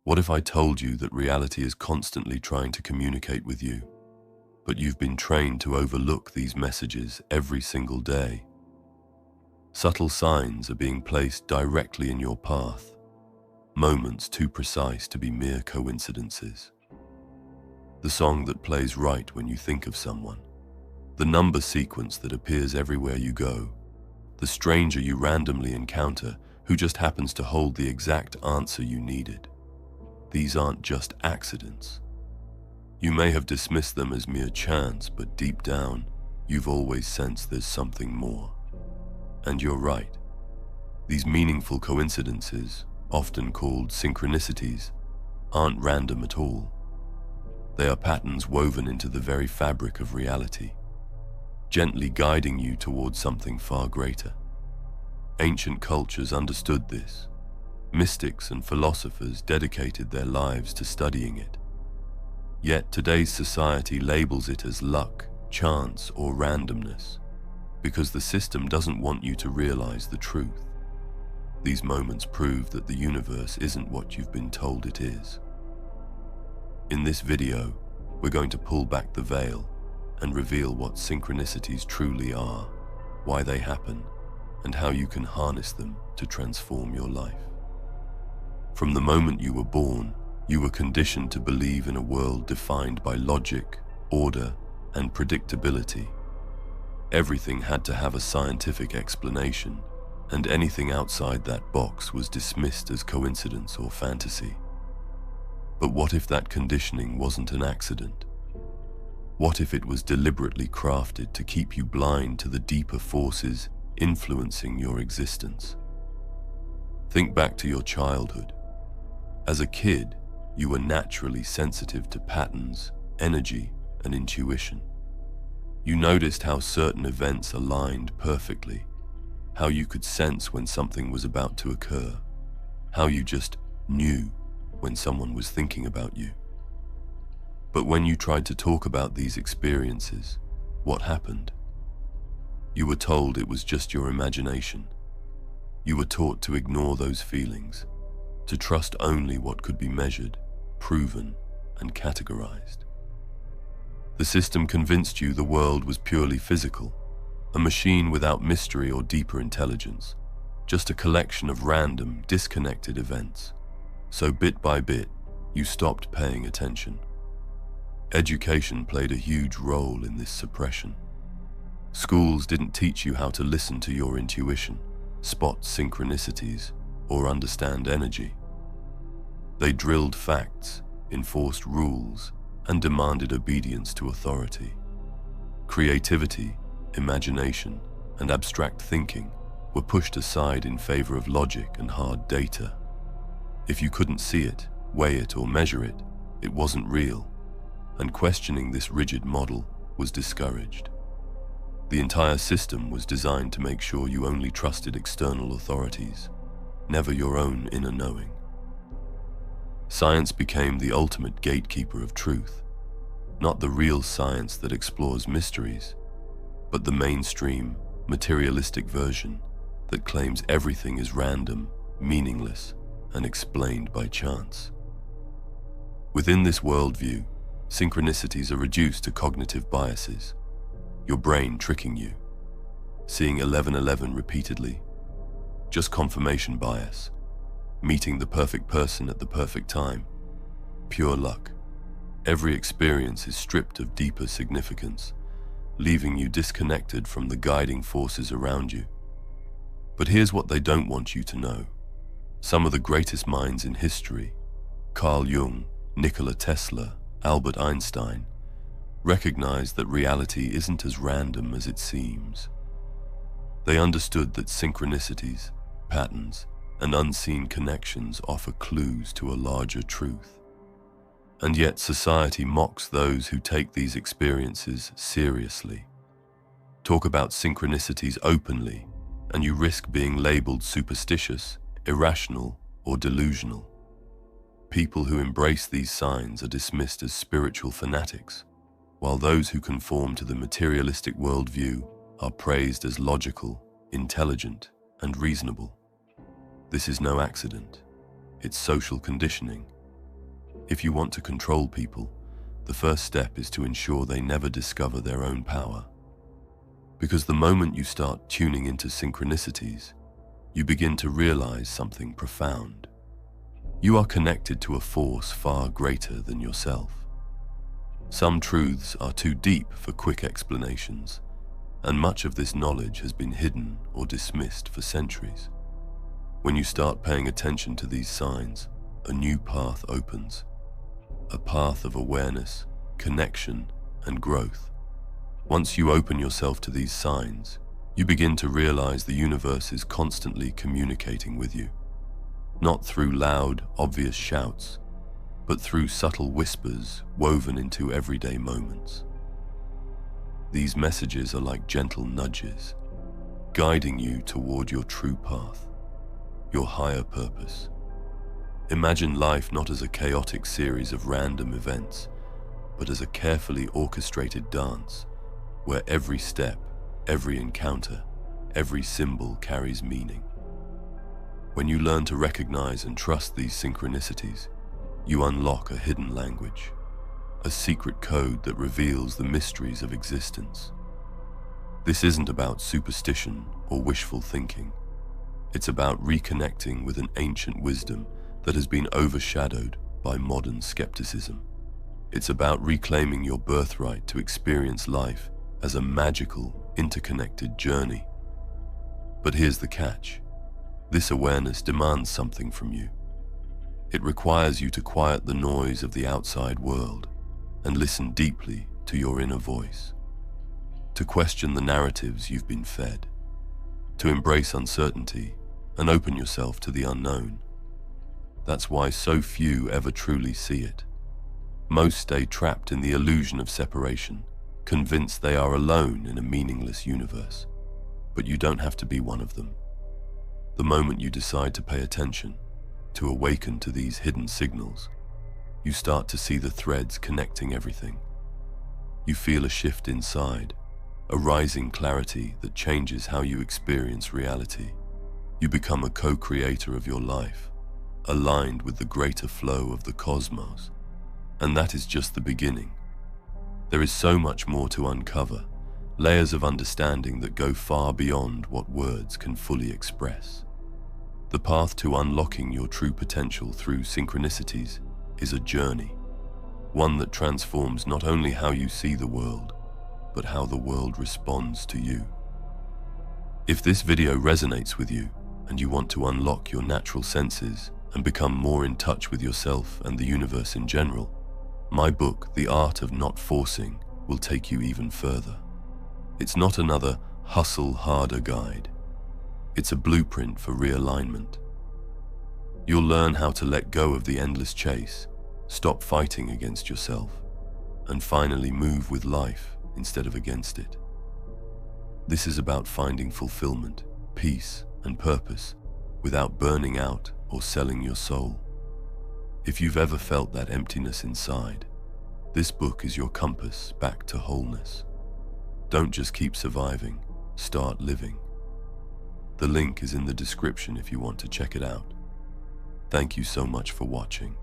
What if I told you that reality is constantly trying to communicate with you, but you've been trained to overlook these messages every single day? Subtle signs are being placed directly in your path, moments too precise to be mere coincidences. The song that plays right when you think of someone, the number sequence that appears everywhere you go, the stranger you randomly encounter who just happens to hold the exact answer you needed. These aren't just accidents. You may have dismissed them as mere chance, but deep down, you've always sensed there's something more. And you're right. These meaningful coincidences, often called synchronicities, aren't random at all. They are patterns woven into the very fabric of reality, gently guiding you towards something far greater. Ancient cultures understood this. Mystics and philosophers dedicated their lives to studying it. Yet today's society labels it as luck, chance, or randomness, because the system doesn't want you to realize the truth. These moments prove that the universe isn't what you've been told it is. In this video, we're going to pull back the veil and reveal what synchronicities truly are, why they happen, and how you can harness them to transform your life. From the moment you were born, you were conditioned to believe in a world defined by logic, order, and predictability. Everything had to have a scientific explanation, and anything outside that box was dismissed as coincidence or fantasy. But what if that conditioning wasn't an accident? What if it was deliberately crafted to keep you blind to the deeper forces influencing your existence? Think back to your childhood. As a kid, you were naturally sensitive to patterns, energy, and intuition. You noticed how certain events aligned perfectly, how you could sense when something was about to occur, how you just knew when someone was thinking about you. But when you tried to talk about these experiences, what happened? You were told it was just your imagination. You were taught to ignore those feelings, to trust only what could be measured, proven, and categorized. The system convinced you the world was purely physical, a machine without mystery or deeper intelligence, just a collection of random, disconnected events. So bit by bit, you stopped paying attention. Education played a huge role in this suppression. Schools didn't teach you how to listen to your intuition, spot synchronicities, or understand energy. They drilled facts, enforced rules, and demanded obedience to authority. Creativity, imagination, and abstract thinking were pushed aside in favor of logic and hard data. If you couldn't see it, weigh it, or measure it, it wasn't real, and questioning this rigid model was discouraged. The entire system was designed to make sure you only trusted external authorities, never your own inner knowing. Science became the ultimate gatekeeper of truth, not the real science that explores mysteries, but the mainstream, materialistic version that claims everything is random, meaningless, and explained by chance. Within this worldview, synchronicities are reduced to cognitive biases, your brain tricking you, seeing 1111 repeatedly, just confirmation bias, meeting the perfect person at the perfect time, pure luck. Every experience is stripped of deeper significance, leaving you disconnected from the guiding forces around you. But here's what they don't want you to know. Some of the greatest minds in history, Carl Jung, Nikola Tesla, Albert Einstein, recognized that reality isn't as random as it seems. They understood that synchronicities, patterns, and unseen connections offer clues to a larger truth. And yet society mocks those who take these experiences seriously. Talk about synchronicities openly, and you risk being labeled superstitious, irrational, or delusional. People who embrace these signs are dismissed as spiritual fanatics, while those who conform to the materialistic worldview are praised as logical, intelligent, and reasonable. This is no accident. It's social conditioning, If you want to control people, the first step is to ensure they never discover their own power. Because the moment you start tuning into synchronicities, you begin to realize something profound. You are connected to a force far greater than yourself. Some truths are too deep for quick explanations, and much of this knowledge has been hidden or dismissed for centuries. When you start paying attention to these signs, a new path opens. A path of awareness, connection, and growth. Once you open yourself to these signs, you begin to realize the universe is constantly communicating with you. Not through loud, obvious shouts, but through subtle whispers woven into everyday moments. These messages are like gentle nudges, guiding you toward your true path, your higher purpose. Imagine life not as a chaotic series of random events, but as a carefully orchestrated dance, where every step, every encounter, every symbol carries meaning. When you learn to recognize and trust these synchronicities, you unlock a hidden language, a secret code that reveals the mysteries of existence. This isn't about superstition or wishful thinking. It's about reconnecting with an ancient wisdom that has been overshadowed by modern skepticism. It's about reclaiming your birthright to experience life as a magical, interconnected journey. But here's the catch. This awareness demands something from you. It requires you to quiet the noise of the outside world and listen deeply to your inner voice, to question the narratives you've been fed, to embrace uncertainty and open yourself to the unknown. That's why so few ever truly see it. Most stay trapped in the illusion of separation, convinced they are alone in a meaningless universe. But you don't have to be one of them. The moment you decide to pay attention, to awaken to these hidden signals, you start to see the threads connecting everything. You feel a shift inside, a rising clarity that changes how you experience reality. You become a co-creator of your life, aligned with the greater flow of the cosmos. And that is just the beginning. There is so much more to uncover, layers of understanding that go far beyond what words can fully express. The path to unlocking your true potential through synchronicities is a journey, one that transforms not only how you see the world, but how the world responds to you. If this video resonates with you and you want to unlock your natural senses and become more in touch with yourself and the universe in general, my book, The Art of Not Forcing, will take you even further. It's not another hustle harder guide. It's a blueprint for realignment. You'll learn how to let go of the endless chase, stop fighting against yourself, and finally move with life instead of against it. This is about finding fulfillment, peace, and purpose without burning out or selling your soul. If you've ever felt that emptiness inside, this book is your compass back to wholeness. Don't just keep surviving, start living. The link is in the description if you want to check it out. Thank you so much for watching.